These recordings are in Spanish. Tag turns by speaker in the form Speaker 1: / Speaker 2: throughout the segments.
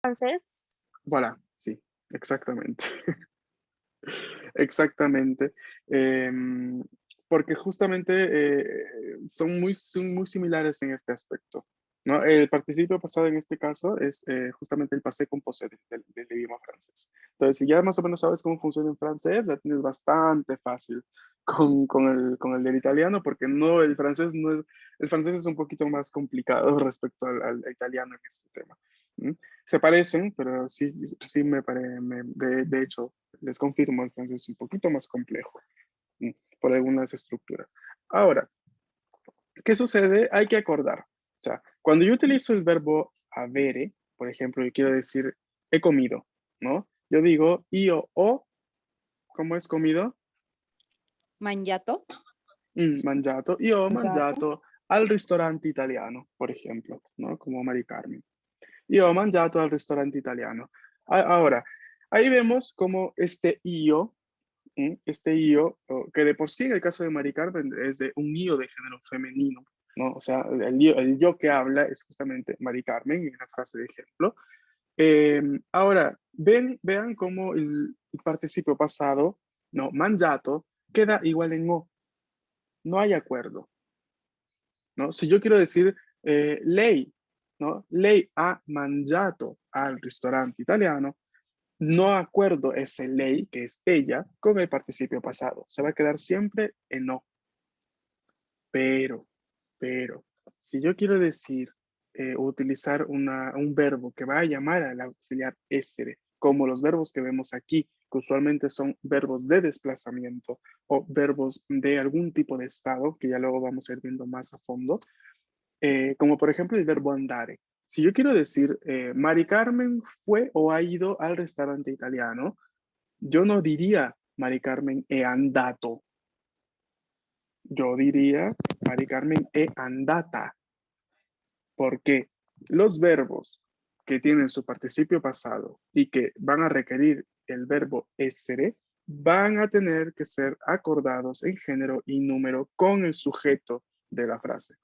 Speaker 1: francés.
Speaker 2: Voilà, sí, exactamente. Exactamente. Porque justamente son muy similares en este aspecto, ¿no? El participio pasado en este caso es justamente el passé composé del idioma francés. Entonces, si ya más o menos sabes cómo funciona en francés, la tienes bastante fácil con el del italiano, porque no, el francés no es, el francés es un poquito más complicado respecto al italiano en este tema. ¿Mm? Se parecen, pero sí, sí de hecho, les confirmo, el francés es un poquito más complejo, ¿sí? Por algunas estructuras. Ahora, ¿qué sucede? Hay que acordar. O sea, cuando yo utilizo el verbo avere, por ejemplo, yo quiero decir he comido, ¿no? Yo digo io ho, ¿cómo es comido?
Speaker 1: Mangiato.
Speaker 2: Mangiato. Io ho
Speaker 1: Mangiato.
Speaker 2: mangiato al ristorante italiano, por ejemplo, ¿no? Como Mari Carmen. Io ho mangiato al ristorante italiano. Ahora, ahí vemos como este io, este io, que de por sí en el caso de Mari Carmen es de un io de género femenino, ¿no? O sea, el yo que habla es justamente Mari Carmen en la frase de ejemplo. Ahora, vean cómo el participio pasado, no, mangiato, queda igual en o. No hay acuerdo, ¿no? Si yo quiero decir lei, ¿no? Lei ha mangiato al ristorante italiano, no acuerdo ese lei, que es ella, con el participio pasado. Se va a quedar siempre en no. Pero, pero, si yo quiero decir, utilizar un verbo que va a llamar al auxiliar essere, como los verbos que vemos aquí, que usualmente son verbos de desplazamiento o verbos de algún tipo de estado, que ya luego vamos a ir viendo más a fondo, como por ejemplo el verbo andare. Si yo quiero decir, Mari Carmen fue o ha ido al restaurante italiano, yo no diría Mari Carmen è andato. Yo diría Mari Carmen è andata. Porque los verbos que tienen su participio pasado y que van a requerir el verbo essere van a tener que ser acordados en género y número con el sujeto de la frase.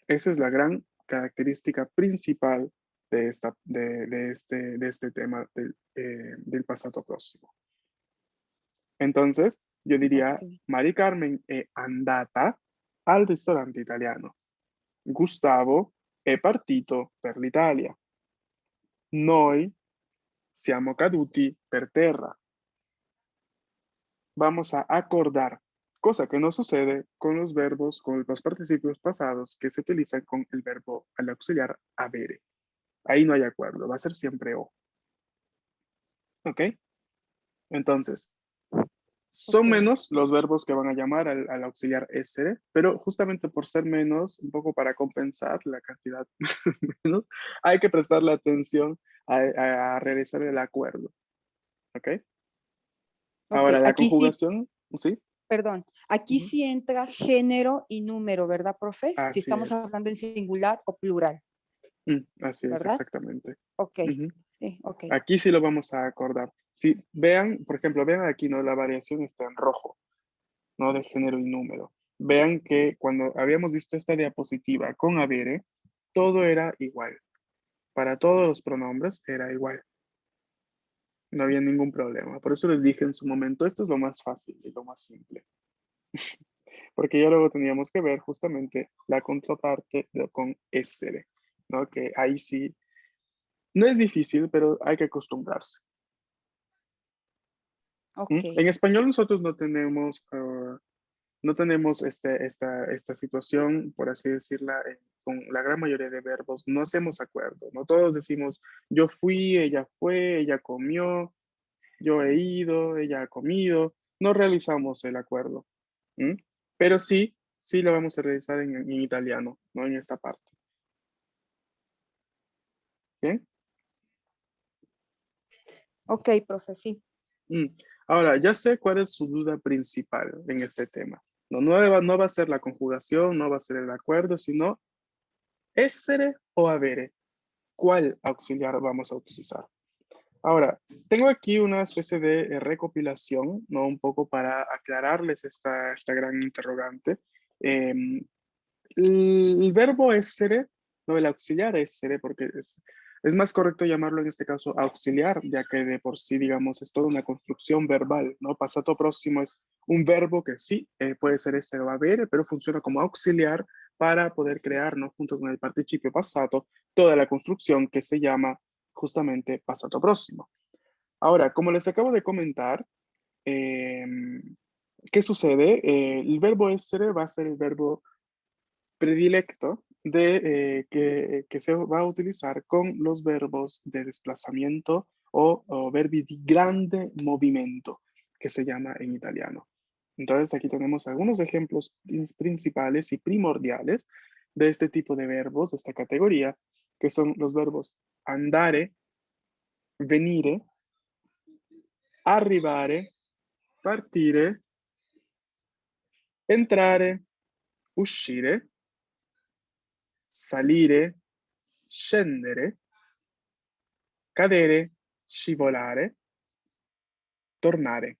Speaker 2: Esa es la gran característica principal de este tema del pasado próximo. Entonces, yo diría,
Speaker 1: Ok.
Speaker 2: Mari Carmen è andata al ristorante italiano. Gustavo è partito per l'Italia. Noi siamo caduti per terra. Vamos a acordar, cosa que no sucede con los verbos, con los participios pasados que se utilizan con el verbo al auxiliar avere. Ahí no hay acuerdo, va a ser siempre o. ¿Ok? Entonces, son
Speaker 1: Ok.
Speaker 2: menos los verbos que van a llamar al auxiliar essere, pero justamente por ser menos, un poco para compensar la cantidad menos, hay que prestarle atención a realizar el acuerdo. ¿Ok?
Speaker 1: Ok.
Speaker 2: Ahora, la
Speaker 1: Aquí sí,
Speaker 2: conjugación, ¿sí?
Speaker 1: perdón. Aquí
Speaker 2: Ujú.
Speaker 1: sí entra género y número, ¿verdad, profe? Si
Speaker 2: Así
Speaker 1: estamos
Speaker 2: es.
Speaker 1: hablando en singular o plural,
Speaker 2: Así es,
Speaker 1: ¿verdad?
Speaker 2: exactamente.
Speaker 1: Ok.
Speaker 2: Ujú.
Speaker 1: Sí, ok.
Speaker 2: Aquí sí lo vamos a acordar. Si vean, por ejemplo, vean aquí, ¿no? La variación está en rojo, ¿no? De género y número. Vean que cuando habíamos visto esta diapositiva con avere, todo era igual. Para todos los pronombres era igual. No había ningún problema. Por eso les dije en su momento, esto es lo más fácil y lo más simple. Porque ya luego teníamos que ver justamente la contraparte con essere, ¿no? Que ahí sí, no es difícil, pero hay que acostumbrarse.
Speaker 1: Ok.
Speaker 2: En español nosotros no tenemos esta situación, por así decirla, con la gran mayoría de verbos, no hacemos acuerdo, no todos decimos yo fui, ella fue, ella comió, yo he ido, ella ha comido, no realizamos el acuerdo. ¿Mm? Pero sí, sí lo vamos a realizar en italiano, no en esta parte. ¿Bien?
Speaker 1: Ok, profe, sí.
Speaker 2: Mm. Ahora, ya sé cuál es su duda principal en este tema. No va a ser la conjugación, no va a ser el acuerdo, sino essere o avere. ¿Cuál auxiliar vamos a utilizar? Ahora, tengo aquí una especie de recopilación, ¿no? Un poco para aclararles esta gran interrogante. El verbo essere, no el auxiliar essere, porque Es más correcto llamarlo en este caso auxiliar, ya que de por sí, digamos, es toda una construcción verbal, ¿no? Passato próximo es un verbo que sí puede ser essere o avere, pero funciona como auxiliar para poder crear, ¿no? Junto con el participio passato, toda la construcción que se llama justamente passato próximo. Ahora, como les acabo de comentar, ¿qué sucede? El verbo essere va a ser el verbo predilecto que se va a utilizar con los verbos de desplazamiento o verbi di grande movimento, que se llama en italiano. Entonces aquí tenemos algunos ejemplos principales y primordiales de este tipo de verbos, de esta categoría, que son los verbos andare, venire, arrivare, partire, entrare, uscire, salire, scendere, cadere, scivolare, tornare.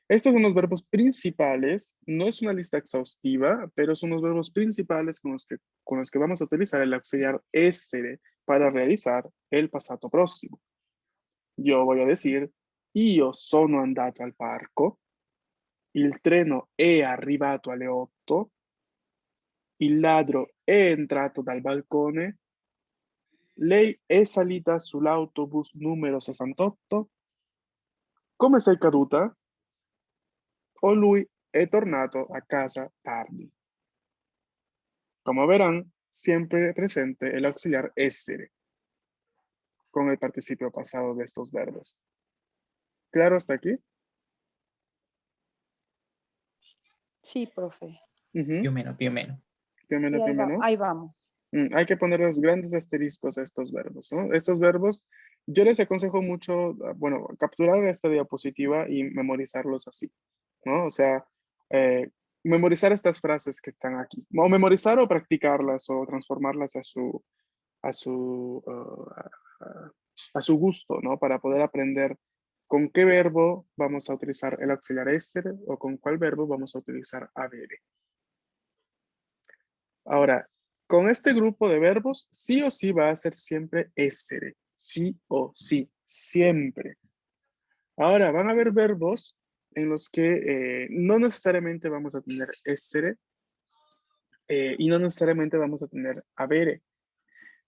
Speaker 2: Estos son los verbos principales, no es una lista exhaustiva, pero son los verbos principales con los que vamos a utilizar el auxiliar essere para realizar el passato próximo. Yo voy a decir, io sono andato al parco, il treno è arrivato alle 8, il ladro è entrato dal balcone, lei è salita sull'autobus numero 68, come sei caduta? O lui è tornato a casa tardi. Como verán, siempre presente el auxiliar essere con el participio pasado de estos verbos. ¿Claro hasta aquí?
Speaker 1: Sí, profe.
Speaker 2: Ujú.
Speaker 3: Più o meno.
Speaker 2: Più o meno,
Speaker 1: Sí,
Speaker 2: più o meno.
Speaker 1: ahí vamos.
Speaker 2: Hay que poner los grandes asteriscos a estos verbos, ¿no? Estos verbos, yo les aconsejo mucho, bueno, capturar esta diapositiva y memorizarlos así, ¿no? O sea, memorizar estas frases que están aquí. O memorizar o practicarlas o transformarlas a su, a su gusto, ¿no? Para poder aprender con qué verbo vamos a utilizar el auxiliar essere o con cuál verbo vamos a utilizar avere. Ahora, con este grupo de verbos, sí o sí va a ser siempre essere. Sí o sí, siempre. Ahora, van a haber verbos en los que no necesariamente vamos a tener essere y no necesariamente vamos a tener avere.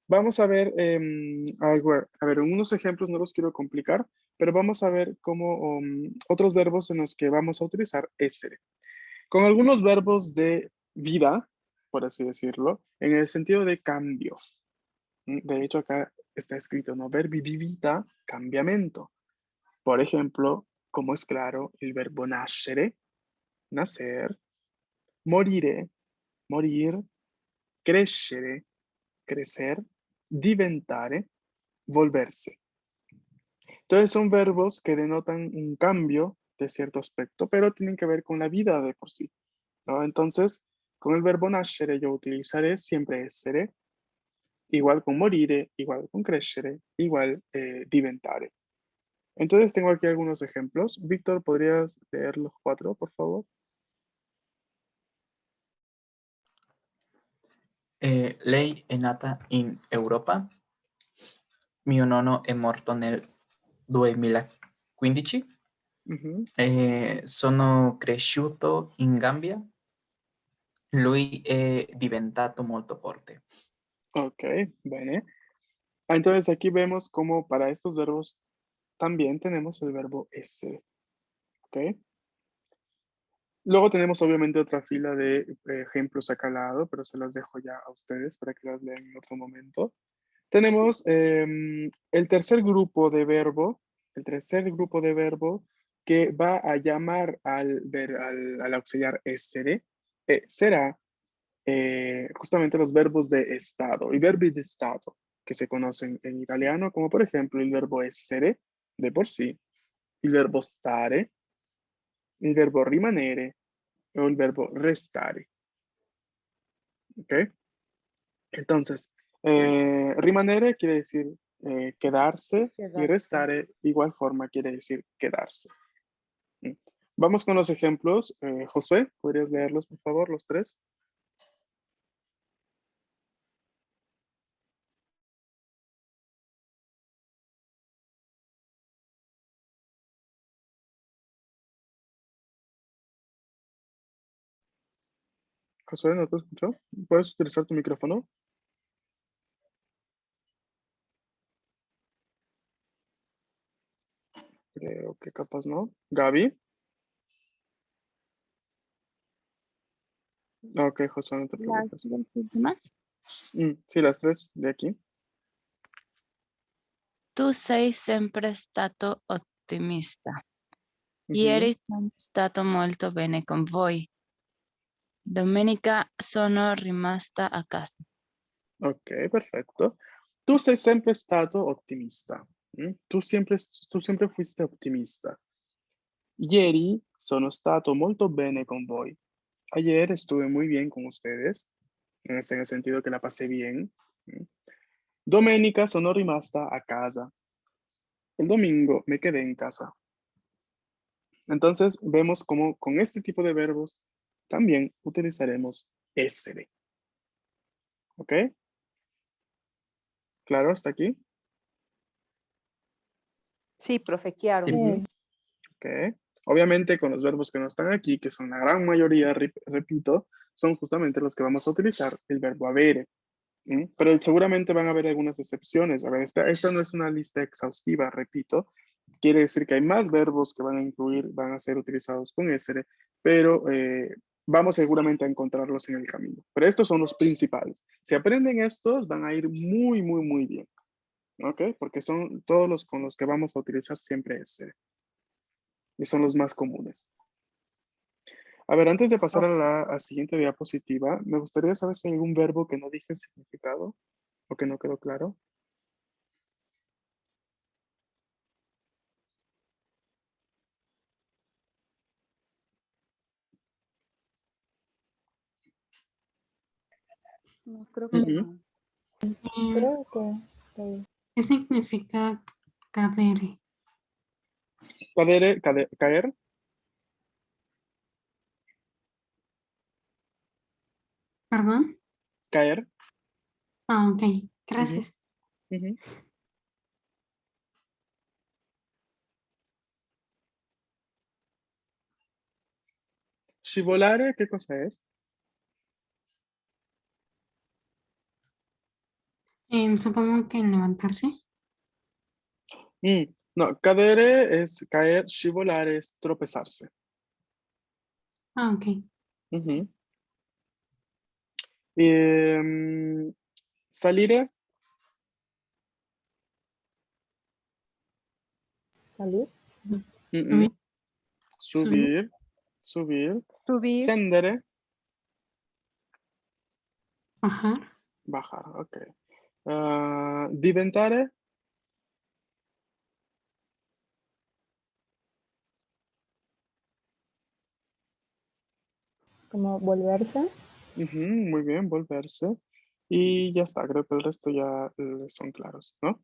Speaker 2: Vamos a ver, a ver, unos ejemplos no los quiero complicar, pero vamos a ver cómo otros verbos en los que vamos a utilizar essere. Con algunos verbos de vida, por así decirlo, en el sentido de cambio. De hecho, acá está escrito, ¿no? Verbi di vita, cambiamento. Por ejemplo, como es claro, el verbo nascere, nacer, morire, morir, crescere, crecer, diventare, volverse. Entonces son verbos que denotan un cambio de cierto aspecto, pero tienen que ver con la vida de por sí, ¿no? Entonces, con el verbo nascere yo utilizaré siempre essere, igual con morire, igual con crescere, igual diventare. Entonces tengo aquí algunos ejemplos. Víctor, ¿podrías leer los 4, por favor?
Speaker 3: Lei è nata in Europa. Mio nonno è morto nel 2015.
Speaker 2: Ujú.
Speaker 3: Sono cresciuto in Gambia. Lui è diventato molto forte.
Speaker 2: Ok, bene. Entonces aquí vemos cómo para estos verbos también tenemos el verbo essere. ¿Ok? Luego tenemos obviamente otra fila de ejemplos acá al lado, pero se las dejo ya a ustedes para que las lean en otro momento. Tenemos el tercer grupo de verbo, que va a llamar al auxiliar essere, será justamente los verbos de estado, i verbi de stato, que se conocen en italiano, como por ejemplo el verbo essere, de por sí, el verbo stare, il verbo rimanere o il verbo restare. ¿Ok? Entonces, rimanere quiere decir quedarse y
Speaker 1: Quedarse.
Speaker 2: restare igual forma quiere decir quedarse. Vamos con los ejemplos. Josué, ¿podrías leerlos, por favor, los 3? Josué, ¿no te escucho? ¿Puedes utilizar tu micrófono? Creo que capaz no. Gaby. Ok, Josué, no te
Speaker 4: Las
Speaker 2: preocupes.
Speaker 4: dos últimas.
Speaker 2: Sí, las tres de aquí.
Speaker 4: Tu sei sempre stato ottimista.
Speaker 2: Ujú.
Speaker 4: Ieri sono stato molto bene con voi. Domenica sono rimasta a casa.
Speaker 2: Ok, perfetto. Tu sei sempre stato ottimista. Tu sempre fuiste ottimista. Ieri sono stato molto bene con voi. Ayer estuve muy bien con ustedes, en el sentido que la pasé bien. ¿Mm? Domenica sono rimasta a casa. El domingo me quedé en casa. Entonces vemos cómo con este tipo de verbos también utilizaremos SB. ¿Ok? ¿Claro hasta aquí?
Speaker 1: Sí, profe, claro.
Speaker 3: Sí.
Speaker 2: Ujú. Ok. Obviamente con los verbos que no están aquí, que son la gran mayoría, repito, son justamente los que vamos a utilizar el verbo avere. Pero seguramente van a haber algunas excepciones. A ver, esta no es una lista exhaustiva, repito. Quiere decir que hay más verbos que van a incluir, van a ser utilizados con SR, pero vamos seguramente a encontrarlos en el camino. Pero estos son los principales. Si aprenden estos, van a ir muy, muy, muy bien. ¿Ok? Porque son todos los con los que vamos a utilizar siempre SR. Y son los más comunes. A ver, antes de pasar a la siguiente diapositiva, me gustaría saber si hay algún verbo que no dije el significado o que no quedó claro.
Speaker 1: No, creo que
Speaker 2: Ujú.
Speaker 1: no.
Speaker 5: Creo que estoy.
Speaker 6: ¿Qué significa cadere?
Speaker 2: Caer.
Speaker 6: ¿Perdón?
Speaker 2: Caer.
Speaker 6: Ah, ok.
Speaker 2: Ujú,
Speaker 6: Gracias.
Speaker 2: ujú. Scivolare, ¿qué cosa es?
Speaker 6: Supongo que levantarse.
Speaker 2: No, cadere es caer, scivolare es tropezarse.
Speaker 6: Ah, ok.
Speaker 2: Ujú. Em, salire,
Speaker 5: ¿Salir?
Speaker 2: mm,
Speaker 6: Subir.
Speaker 2: subir.
Speaker 1: Subir,
Speaker 2: Scendere,
Speaker 6: Bajar.
Speaker 2: bajar, ok. Diventare,
Speaker 5: Como volverse.
Speaker 2: muy bien, volverse. Y ya está, creo que el resto ya son claros, ¿no?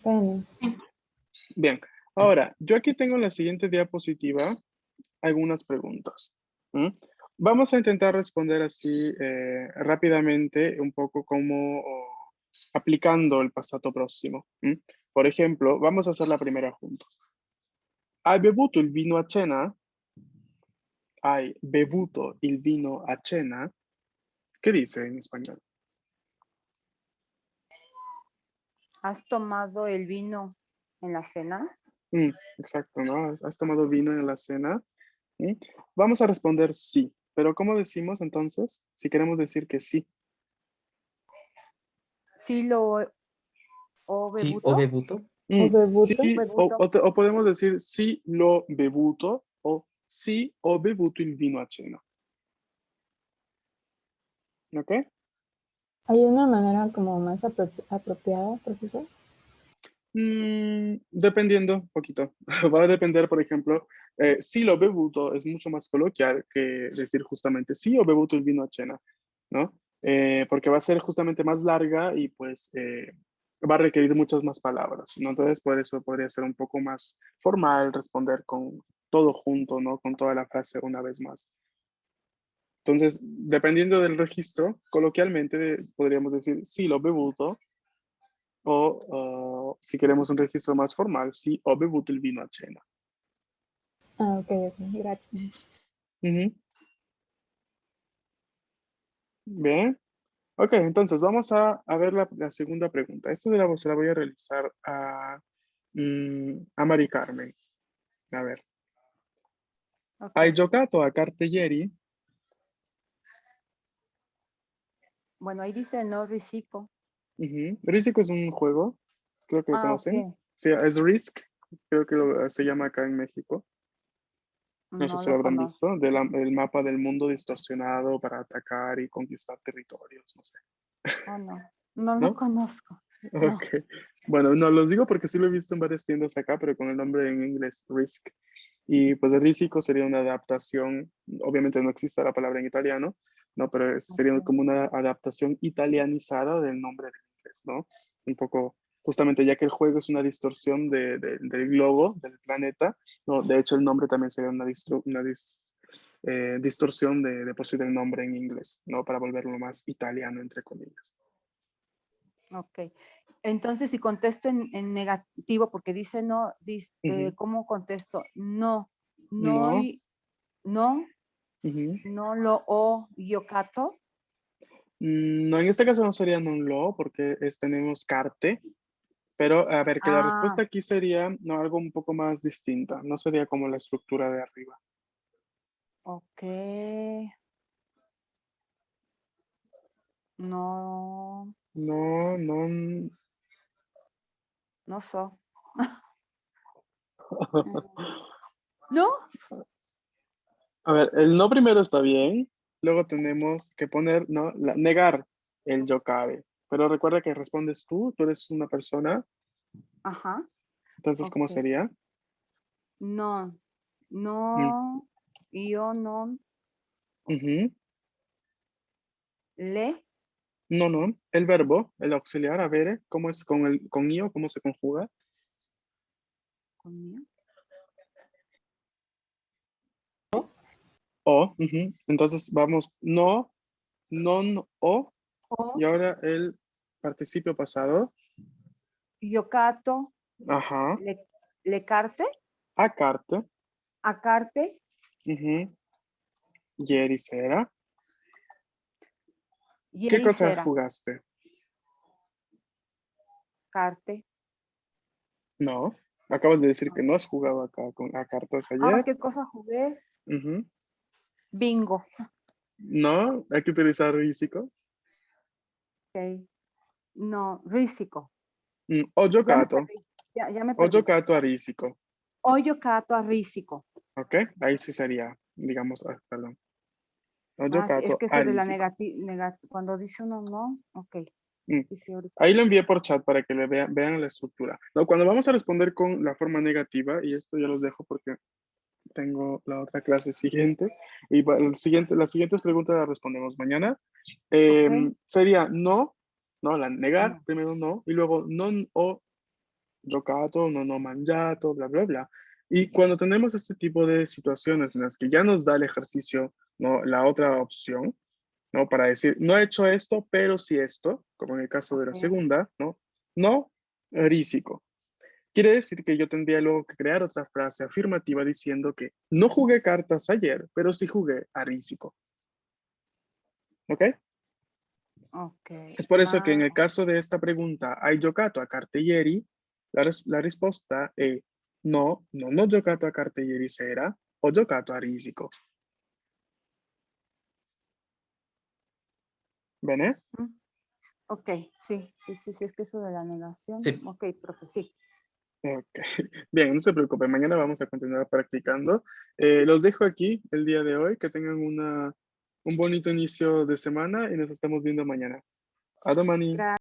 Speaker 5: Pene.
Speaker 2: Bien, ahora, yo aquí tengo en la siguiente diapositiva algunas preguntas. ¿Mm? Vamos a intentar responder así rápidamente, un poco como aplicando el pasado próximo. Por ejemplo, vamos a hacer la primera juntos. Hai bevuto il vino a cena? Hai bevuto il vino a cena? ¿Qué dice en español?
Speaker 1: ¿has tomado el vino en la cena?
Speaker 2: Exacto, ¿no? ¿Has tomado vino en la cena? ¿Mm? Vamos a responder sí, pero ¿cómo decimos entonces? Si queremos decir que sí.
Speaker 1: Sí, lo o
Speaker 3: Sí,
Speaker 1: bebuto.
Speaker 3: o bebuto.
Speaker 5: O bevuto.
Speaker 2: Sí,
Speaker 1: Bevuto.
Speaker 2: o podemos decir sí l'ho bevuto o sì ho bevuto il vino a cena. ¿Ok?
Speaker 5: ¿Hay una manera como más apropiada, profesor?
Speaker 2: Dependiendo un poquito. Va a depender, por ejemplo, sí l'ho bevuto es mucho más coloquial que decir justamente sí ho bevuto il vino a cena, ¿no? Porque va a ser justamente más larga y pues va a requerir muchas más palabras, ¿no? Entonces, por eso podría ser un poco más formal responder con todo junto, ¿no? Con toda la frase una vez más. Entonces, dependiendo del registro, coloquialmente podríamos decir sí l'ho bevuto o si queremos un registro más formal, sí ho bevuto il vino a cena.
Speaker 5: Ah, ok, ok, grazie.
Speaker 2: Ujú. Bien. Ok, entonces vamos a ver la segunda pregunta. Esta se la voy a realizar a Mari Carmen. A ver.
Speaker 1: Ok.
Speaker 2: Hai giocato a carte ieri?
Speaker 1: Bueno, ahí dice no risico.
Speaker 2: Ujú. Risico es un juego, creo que lo
Speaker 1: Ah,
Speaker 2: conocen.
Speaker 1: ok.
Speaker 2: Sí, es Risk, creo que se llama acá en México. No sé
Speaker 1: No
Speaker 2: si lo
Speaker 1: lo
Speaker 2: habrán
Speaker 1: conozco.
Speaker 2: visto, del mapa del mundo distorsionado para atacar y conquistar territorios, no sé.
Speaker 1: Oh, no. No lo
Speaker 2: ¿No?
Speaker 1: conozco. No.
Speaker 2: Ok. Bueno, no los digo porque sí lo he visto en varias tiendas acá, pero con el nombre en inglés, Risk. Y pues el Risico sería una adaptación, obviamente no existe la palabra en italiano, ¿no? Pero sería
Speaker 1: Ok.
Speaker 2: como una adaptación italianizada del nombre en inglés, ¿no? Un poco, justamente ya que el juego es una distorsión del globo, del planeta, ¿no? De hecho el nombre también sería una distorsión de por sí del nombre en inglés, ¿no? Para volverlo más italiano, entre comillas.
Speaker 1: Ok. Entonces, si contesto en negativo, porque dice no,
Speaker 2: Ujú.
Speaker 1: ¿cómo contesto? No, no,
Speaker 2: No.
Speaker 1: no,
Speaker 2: Ujú.
Speaker 1: no lo o yocato.
Speaker 2: No, en este caso no sería non lo, porque tenemos carte, pero a ver, que la
Speaker 1: Ah,
Speaker 2: respuesta aquí sería no, algo un poco más distinta, no sería como la estructura de arriba.
Speaker 1: ok. No,
Speaker 2: No, no.
Speaker 1: no so. ¿No?
Speaker 2: A ver, el no primero está bien, luego tenemos que poner, no, negar el yo cabe, pero recuerda que respondes tú eres una persona,
Speaker 1: Ajá.
Speaker 2: entonces, ¿cómo
Speaker 1: Ok.
Speaker 2: sería?
Speaker 1: No,
Speaker 2: Mm,
Speaker 1: no, yo no
Speaker 2: ujú.
Speaker 1: le,
Speaker 2: No, no, el verbo, el auxiliar, a ver, ¿cómo es con io, cómo se conjuga?
Speaker 1: conmigo.
Speaker 2: O, ujú. Entonces vamos, no, non, o, y
Speaker 1: O
Speaker 2: ahora el participio pasado,
Speaker 1: yocato,
Speaker 2: ajá,
Speaker 1: le carte,
Speaker 2: a carte,
Speaker 1: acarte,
Speaker 2: ujú. Ieri sera. ¿Qué
Speaker 1: ieri
Speaker 2: cosa
Speaker 1: sera,
Speaker 2: jugaste?
Speaker 1: carte.
Speaker 2: No, acabas de decir que no has jugado acá a cartas
Speaker 1: Ah,
Speaker 2: ayer.
Speaker 1: ¿qué cosa jugué?
Speaker 2: Ujú.
Speaker 1: Bingo.
Speaker 2: No, hay que utilizar físico.
Speaker 1: Ok. No, risico.
Speaker 2: O
Speaker 1: Ya me
Speaker 2: giocato,
Speaker 1: perdí. Ya me
Speaker 2: o
Speaker 1: perdí.
Speaker 2: giocato a risico.
Speaker 1: O yocato a risico.
Speaker 2: ¿Ok? Ahí sí sería, digamos, perdón. Ho
Speaker 1: Ah, sí, es
Speaker 2: giocato
Speaker 1: que
Speaker 2: a
Speaker 1: eso de la
Speaker 2: risico.
Speaker 1: cuando dice uno no, ok.
Speaker 2: Mm.
Speaker 1: Sí, sí, ahorita.
Speaker 2: Ahí lo envié por chat para que vean la estructura. No, cuando vamos a responder con la forma negativa, y esto ya los dejo porque tengo la otra clase siguiente, y las siguientes preguntas las respondemos mañana.
Speaker 1: Ok.
Speaker 2: Sería no, no, la negar,
Speaker 1: No.
Speaker 2: primero no, y luego non o giocato, non ho mangiato, bla, bla, bla. Y cuando tenemos este tipo de situaciones en las que ya nos da el ejercicio, ¿no? La otra opción, ¿no? Para decir, no he hecho esto, pero sí esto, como en el caso de la
Speaker 1: Ok.
Speaker 2: segunda, ¿no? No, risico. Quiere decir que yo tendría luego que crear otra frase afirmativa diciendo que no jugué cartas ayer, pero sí jugué a risico. ¿Ok?
Speaker 1: Ok.
Speaker 2: Es por eso que en
Speaker 1: Ma,
Speaker 2: el caso de esta pregunta, ¿hai giocato a carte ieri? La risposta è no, non ho giocato a carte ieri sera, ho giocato a risico. Bene?
Speaker 1: mm, ok, sí, sí, sí, sí, es que eso de la negación.
Speaker 3: Sí.
Speaker 1: Ok, profe, sí.
Speaker 2: Ok. Bien, no se preocupen, mañana vamos a continuar practicando. Los dejo aquí el día de hoy, que tengan un bonito inicio de semana y nos estamos viendo mañana. A domani.